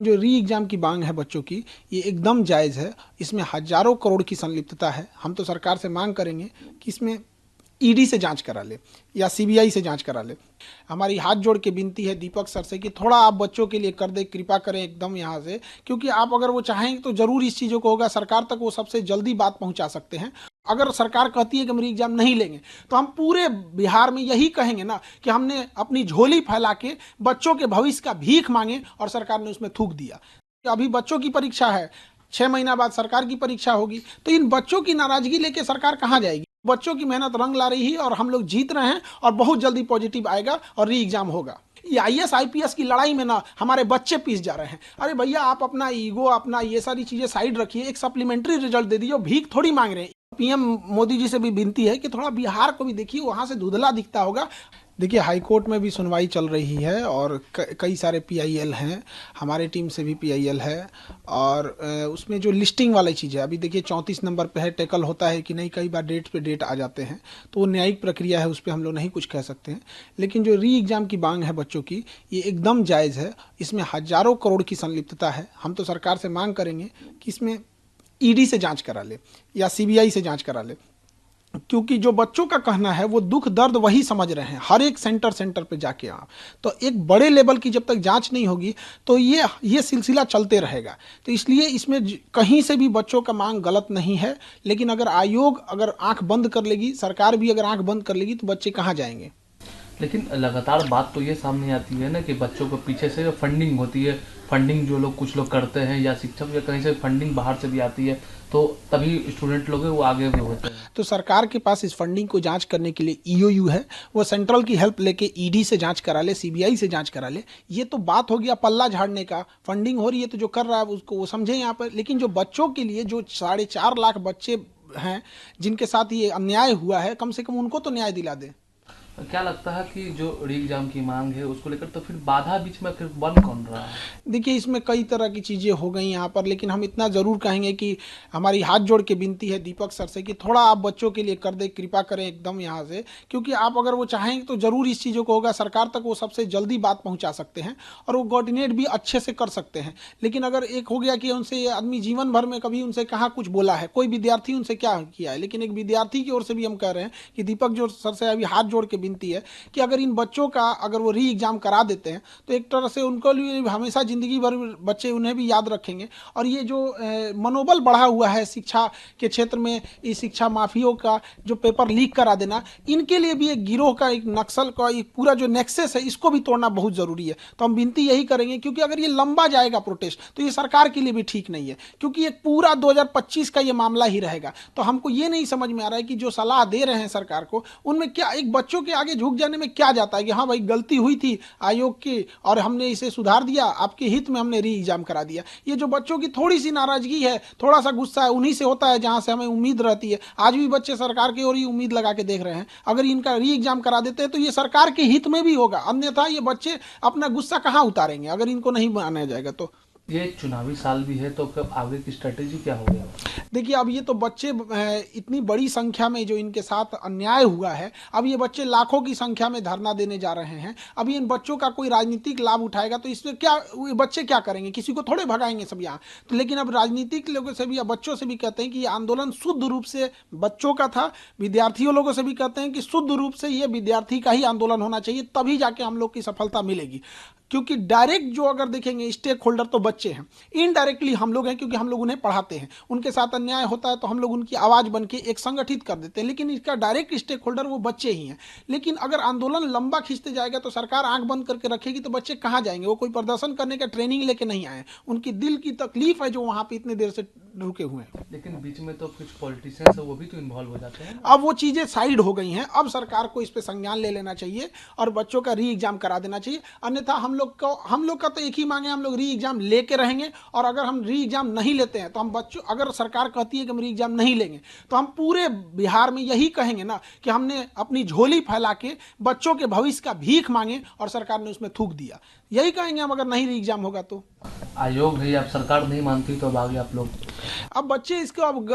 जो री एग्जाम की मांग है बच्चों की, ये एकदम जायज़ है। इसमें हजारों करोड़ की संलिप्तता है। हम तो सरकार से मांग करेंगे कि इसमें ईडी से जांच करा ले या सीबीआई से जांच करा ले। हमारी हाथ जोड़ के विनती है दीपक सर से कि थोड़ा आप बच्चों के लिए कर दे, कृपा करें एकदम यहाँ से, क्योंकि आप अगर वो चाहेंगे तो जरूर इस चीज़ों को होगा। सरकार तक वो सबसे जल्दी बात पहुंचा सकते हैं। अगर सरकार कहती है कि हम री एग्जाम नहीं लेंगे, तो हम पूरे बिहार में यही कहेंगे ना कि हमने अपनी झोली फैला के बच्चों के भविष्य का भीख मांगे और सरकार ने उसमें थूक दिया। अभी बच्चों की परीक्षा है, 6 महीना बाद सरकार की परीक्षा होगी, तो इन बच्चों की नाराजगी लेके सरकार कहाँ जाएगी? बच्चों की मेहनत रंग ला रही है और हम लोग जीत रहे हैं और बहुत जल्दी पॉजिटिव आएगा और री एग्जाम होगा। ये आईएएस आईपीएस की लड़ाई में ना हमारे बच्चे पीस जा रहे हैं। अरे भैया, आप अपना ईगो, अपना ये सारी चीजें साइड रखिए, एक सप्लीमेंट्री रिजल्ट दे दीजिए। भीख थोड़ी मांग रहे हैं। पीएम मोदी जी से भी विनती है कि थोड़ा बिहार को भी देखिए, वहां से धुंधला दिखता होगा। देखिए, हाई कोर्ट में भी सुनवाई चल रही है और कई सारे पीआईएल हैं, हमारे टीम से भी पीआईएल है। और उसमें जो लिस्टिंग वाली चीज़ है, अभी देखिए 34 नंबर पे है, टैकल होता है कि नहीं, कई बार डेट पे डेट आ जाते हैं, तो वो न्यायिक प्रक्रिया है, उस पर हम लोग नहीं कुछ कह सकते हैं। लेकिन जो री एग्ज़ाम की मांग है बच्चों की, ये एकदम जायज़ है। इसमें हजारों करोड़ की संलिप्तता है। हम तो सरकार से मांग करेंगे कि इसमें ईडी से जांच करा ले या सीबीआई से जांच करा ले, क्योंकि जो बच्चों का कहना है वो दुख दर्द वही समझ रहे हैं हर एक सेंटर पे जाके। आप तो एक बड़े लेवल की जब तक जांच नहीं होगी तो ये सिलसिला चलते रहेगा। तो इसलिए इसमें कहीं से भी बच्चों का मांग गलत नहीं है। लेकिन अगर आयोग अगर आंख बंद कर लेगी, सरकार भी अगर आंख बंद कर लेगी, तो बच्चे कहाँ जाएंगे? लेकिन लगातार बात तो ये सामने आती है ना कि बच्चों को पीछे से फंडिंग होती है। फंडिंग जो लोग कुछ लोग करते हैं या शिक्षक या कहीं से फंडिंग बाहर से भी आती है, तो तभी स्टूडेंट लोग हैं वो आगे भी होते हैं। तो सरकार के पास इस फंडिंग को जांच करने के लिए ईओयू है। वो सेंट्रल की हेल्प लेके ईडी से जांच करा ले, सीबीआई से जांच करा ले। ये तो बात हो गया पल्ला झाड़ने का। फंडिंग हो रही है तो जो कर रहा है उसको वो समझे यहाँ पर। लेकिन जो बच्चों के लिए, जो 4.5 लाख बच्चे हैं जिनके साथ ये अन्याय हुआ है, कम से कम उनको तो न्याय दिला दे। क्या लगता है कि जो री एग्जाम की मांग है उसको लेकर तो फिर बाधा बीच में फिर बन कौन रहा है? देखिए, इसमें कई तरह की चीज़ें हो गई यहाँ पर, लेकिन हम इतना ज़रूर कहेंगे कि हमारी हाथ जोड़ के विनती है दीपक सर से कि थोड़ा आप बच्चों के लिए कर दे, कृपा करें एकदम यहाँ से, क्योंकि आप अगर वो चाहेंगे तो ज़रूर इस चीज़ों को होगा। सरकार तक वो सबसे जल्दी बात पहुँचा सकते हैं और वो कोऑर्डिनेट भी अच्छे से कर सकते हैं। लेकिन अगर एक हो गया कि उनसे आदमी जीवन भर में कभी उनसे कहाँ कुछ बोला है, कोई विद्यार्थी उनसे क्या किया है, लेकिन एक विद्यार्थी की ओर से भी हम कह रहे हैं कि दीपक जो सर से अभी हाथ जोड़ के विनती है कि अगर इन बच्चों का अगर वो री एग्जाम करा देते हैं तो एक तरह से उनको लिए हमेशा ज़िंदगी भर बच्चे उन्हें भी याद रखेंगे। और ये जो मनोबल बढ़ा हुआ है शिक्षा के क्षेत्र में, इस शिक्षा माफियों का जो पेपर लीक करा देना, इनके लिए भी एक गिरोह का, एक नक्सल का एक पूरा जो नेक्सस है, इसको भी तोड़ना बहुत ज़रूरी है। तो हम विनती यही करेंगे, क्योंकि अगर ये लंबा जाएगा प्रोटेस्ट तो ये सरकार के लिए भी ठीक नहीं है, क्योंकि एक पूरा 2025 का ये मामला ही रहेगा। तो हमको ये नहीं समझ में आ रहा है कि जो सलाह दे रहे हैं सरकार को, उनमें क्या एक बच्चों के आगे झुक जाने में क्या जाता है कि हाँ भाई, गलती हुई थी आयोग की और हमने इसे सुधार दिया, आपके हित में हमने री एग्जाम करा दिया। ये जो बच्चों की थोड़ी सी नाराजगी है, थोड़ा सा गुस्सा है, उन्हीं से होता है जहां से हमें उम्मीद रहती है। आज भी बच्चे सरकार की ओर ही उम्मीद लगा के देख रहे हैं। अगर इनका री एग्जाम करा देते हैं तो ये सरकार के हित में भी होगा, अन्यथा ये बच्चे अपना गुस्सा कहां उतारेंगे अगर इनको नहीं माना जाएगा तो। ये चुनावी साल भी है, तो कब आगे की स्ट्रेटेजी क्या होगी? देखिए, अब ये तो बच्चे इतनी बड़ी संख्या में जो इनके साथ अन्याय हुआ है, अब ये बच्चे लाखों की संख्या में धरना देने जा रहे हैं। अब इन बच्चों का कोई राजनीतिक लाभ उठाएगा तो इसमें क्या बच्चे क्या करेंगे? किसी को थोड़े भगाएंगे सब यहाँ तो। लेकिन अब राजनीतिक लोगों से भी या बच्चों से भी कहते हैं कि ये आंदोलन शुद्ध रूप से बच्चों का था। विद्यार्थियों लोगों से भी कहते हैं कि शुद्ध रूप से ये विद्यार्थी का ही आंदोलन होना चाहिए, तभी जाके हम लोग की सफलता मिलेगी। क्योंकि डायरेक्ट जो अगर देखेंगे स्टेक होल्डर तो बच्चे हैं, इनडायरेक्टली हम लोग हैं, क्योंकि हम लोग उन्हें पढ़ाते हैं। उनके साथ अन्याय होता है तो हम लोग उनकी आवाज़ बन के एक संगठित कर देते हैं, लेकिन इसका डायरेक्ट स्टेक होल्डर वो बच्चे ही हैं। लेकिन अगर आंदोलन लंबा खींचते जाएगा तो सरकार आंख बंद करके रखेगी तो बच्चे कहाँ जाएंगे? वो कोई प्रदर्शन करने का ट्रेनिंग लेके नहीं आए, उनकी दिल की तकलीफ है जो वहाँ पे इतने देर से रुके हुए हैं। लेकिन बीच में तो कुछ पॉलिटिशियंस है वो भी तो इन्वॉल्व हो जाते हैं। अब वो चीज़ें साइड हो गई हैं। अब सरकार को इस पे संज्ञान ले लेना चाहिए और बच्चों का री एग्जाम करा देना चाहिए। अन्यथा हम लोग का तो एक ही मांगे, हम लोग री एग्जाम लेके रहेंगे। और अगर हम री एग्जाम नहीं लेते हैं तो हम बच्चों, अगर सरकार कहती है कि हम री एग्जाम नहीं लेंगे, तो हम पूरे बिहार में यही कहेंगे ना कि हमने अपनी झोली फैला के बच्चों के भविष्य का भीख मांगे और सरकार ने उसमें थूक दिया। यही कहेंगे हम, अगर नहीं री एग्जाम होगा तो। आयोग है, अब सरकार नहीं मानती तो अब आगे आप लोग? अब बच्चे इसको अब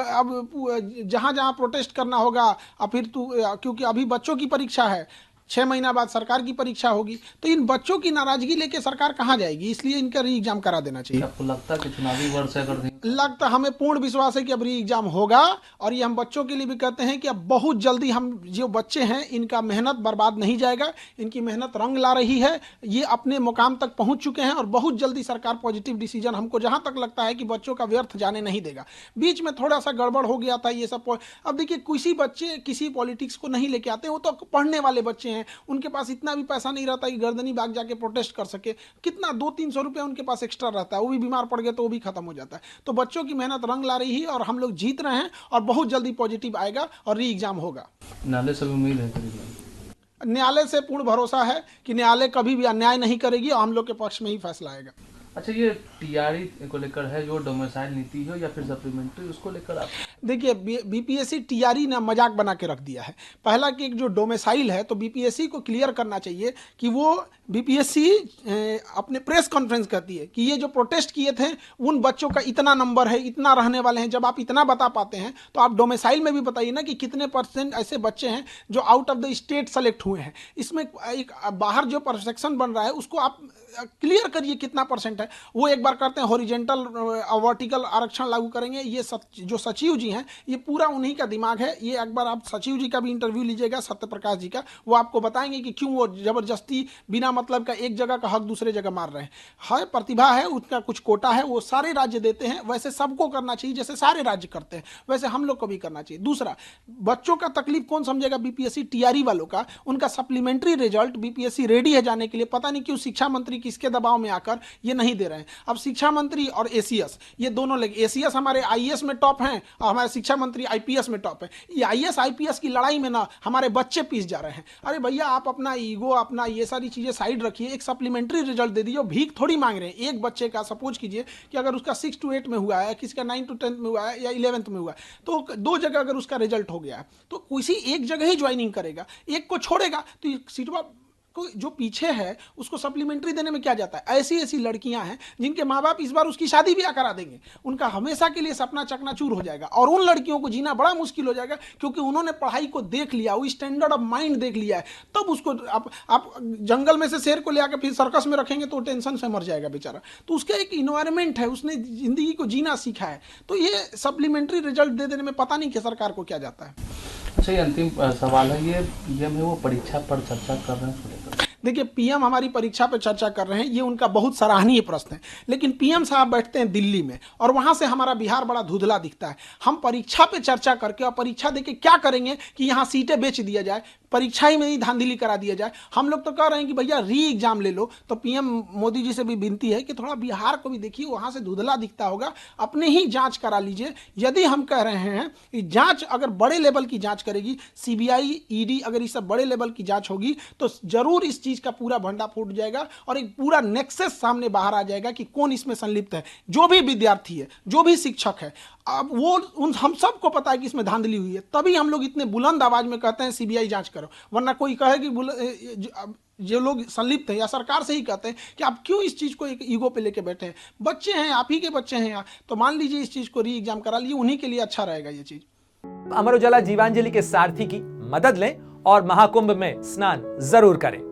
जहाँ जहाँ प्रोटेस्ट करना होगा, अब फिर क्योंकि अभी बच्चों की परीक्षा है, 6 महीना बाद सरकार की परीक्षा होगी, तो इन बच्चों की नाराजगी लेके सरकार कहाँ जाएगी? इसलिए इनका री एग्जाम करा देना चाहिए। आपको लगता है कि चुनावी वर्ष है अगर लगता, हमें पूर्ण विश्वास है कि अब री एग्जाम होगा, और ये हम बच्चों के लिए भी कहते हैं कि अब बहुत जल्दी हम जो बच्चे हैं इनका मेहनत बर्बाद नहीं जाएगा, इनकी मेहनत रंग ला रही है, ये अपने मुकाम तक पहुंच चुके हैं और बहुत जल्दी सरकार पॉजिटिव डिसीजन, हमको जहां तक लगता है कि बच्चों का व्यर्थ जाने नहीं देगा। बीच में थोड़ा सा गड़बड़ हो गया था ये सब। अब देखिए किसी बच्चे किसी पॉलिटिक्स को नहीं लेके आते, वो तो पढ़ने वाले बच्चे हैं, उनके पास इतना भी पैसा नहीं रहता कि गर्दनी बाग जाके प्रोटेस्ट कर सके। कितना 200-300 रुपया उनके पास एक्स्ट्रा रहता है, वो भी बीमार पड़ गए तो वो भी खत्म हो जाता है। तो बच्चों की मेहनत रंग ला रही है और हम लोग जीत रहे हैं और बहुत जल्दी पॉजिटिव आएगा और री एग्जाम होगा। नाले से भी उम्मीद है करीब? न्यायालय से पूर्ण भरोसा है कि न्यायालय कभी भी अन्याय नहीं करेगी और हम लोग के पक्ष में ही फैसला आएगा। अच्छा, ये टीआरई को लेकर है जो डोमिसाइल नीति है या फिर सप्लीमेंट्री, उसको लेकर आप? देखिए बीपीएससी टीआरई ने मजाक बना के रख दिया है। पहला कि एक जो डोमिसाइल है, तो बीपीएससी को क्लियर करना चाहिए कि वो बीपीएससी अपने प्रेस कॉन्फ्रेंस करती है कि ये जो प्रोटेस्ट किए थे उन बच्चों का इतना नंबर है, इतना रहने वाले हैं। जब आप इतना बता पाते हैं तो आप डोमिसाइल में भी बताइए ना कि कितने % ऐसे बच्चे हैं जो out of the state select हुए हैं। इसमें एक बाहर जो परसेप्शन बन रहा है उसको आप क्लियर करिए कितना % है। वो एक बार करते हैं हॉरिजेंटल वर्टिकल आरक्षण लागू करेंगे, ये जो सचिव जी हैं ये पूरा उन्हीं का दिमाग है। ये एक बार आप सचिव जी का भी इंटरव्यू लीजिएगा, सत्य प्रकाश जी का, वो आपको बताएंगे कि क्यों वो जबरदस्ती बिना मतलब का एक जगह का हक दूसरे जगह मार रहे हैं। है प्रतिभा है, उसका कुछ कोटा है, वो सारे राज्य देते हैं, वैसे सबको करना चाहिए जैसे सारे राज्य करते हैं, वैसे हम लोग को भी करना चाहिए। दूसरा, बच्चों का तकलीफ कौन समझेगा? बीपीएससी टीआरई वालों का। उनका सप्लीमेंट्री रिजल्ट बीपीएससी रेडी है जाने के लिए, पता नहीं क्यों शिक्षा मंत्री किसके दबाव में आकर ये नहीं दे रहे हैं। अब शिक्षा मंत्री और एसीएस ये दोनों लगे, एसीएस हमारे आईएएस में टॉप हैं और हमारे शिक्षा मंत्री आईपीएस में टॉप है। ये आईएएस आईपीएस की लड़ाई में ना हमारे बच्चे पीस जा रहे हैं। अरे भैया, आप अपना ईगो, अपना ये सारी चीजें साइड रखिए, एक सप्लीमेंट्री रिजल्ट दे दीजिए। भीख थोड़ी मांग रहे हैं। एक बच्चे का सपोज कीजिए कि अगर उसका 6 to 8 में हुआ है, किसी का 9 to 10 में हुआ है या 11th में हुआ है, तो 2 जगह अगर उसका रिजल्ट हो गया है तो किसी एक जगह ही ज्वाइनिंग करेगा, एक को छोड़ेगा, तो सीटवा जो पीछे है उसको सप्लीमेंट्री देने में क्या जाता है? ऐसी ऐसी लड़कियां हैं जिनके माँ बाप इस बार उसकी शादी ब्याह करा देंगे, उनका हमेशा के लिए सपना चकनाचूर हो जाएगा और उन लड़कियों को जीना बड़ा मुश्किल हो जाएगा, क्योंकि उन्होंने पढ़ाई को देख लिया, वो स्टैंडर्ड ऑफ माइंड देख लिया है। तब उसको आप जंगल में से शेर को ले आकर फिर सर्कस में रखेंगे तो टेंशन से मर जाएगा बेचारा। तो उसका एक इन्वायरमेंट है, उसने जिंदगी को जीना सीखा है। तो ये सप्लीमेंट्री रिजल्ट दे देने में पता नहीं कि सरकार को क्या जाता है। अच्छा, ये अंतिम सवाल है, ये पीएम है वो परीक्षा पर चर्चा कर रहे हैं? देखिए, पीएम हमारी परीक्षा पर चर्चा कर रहे हैं, ये उनका बहुत सराहनीय प्रश्न है, लेकिन पीएम साहब बैठते हैं दिल्ली में और वहां से हमारा बिहार बड़ा धुंधला दिखता है। हम परीक्षा पे चर्चा करके और परीक्षा देके क्या करेंगे कि यहाँ सीटें बेच दिया जाए, परीक्षा ही में ही धांधली करा दिया जाए। हम लोग तो कह रहे हैं कि भैया री एग्जाम ले लो। तो पीएम मोदी जी से भी विनती है कि थोड़ा बिहार को भी देखिए, वहां से धुंधला दिखता होगा, अपने ही जांच करा लीजिए। यदि हम कह रहे हैं कि जांच अगर बड़े लेवल की जांच करेगी, सीबीआई, ईडी, अगर इस सब बड़े लेवल की जांच होगी तो जरूर इस चीज का पूरा भंडा फूट जाएगा और एक पूरा नेक्सस सामने बाहर आ जाएगा कि कौन इसमें संलिप्त है। जो भी विद्यार्थी है, जो भी शिक्षक है, अब वो हम सबको पता है कि इसमें धांधली हुई है, तभी हम लोग इतने बुलंद आवाज में कहते हैं सीबीआई जांच करो। वरना कोई कहे कि जो लोग संलिप्त हैं या सरकार से ही कहते हैं कि आप क्यों इस चीज को एक ईगो पे लेके बैठे हैं। बच्चे हैं, आप ही के बच्चे हैं यहाँ, तो मान लीजिए इस चीज को री एग्जाम करा लीजिए, उन्हीं के लिए अच्छा रहेगा ये चीज। अमर उजाला जीवांजलि के सारथी की मदद लें और महाकुंभ में स्नान जरूर करें।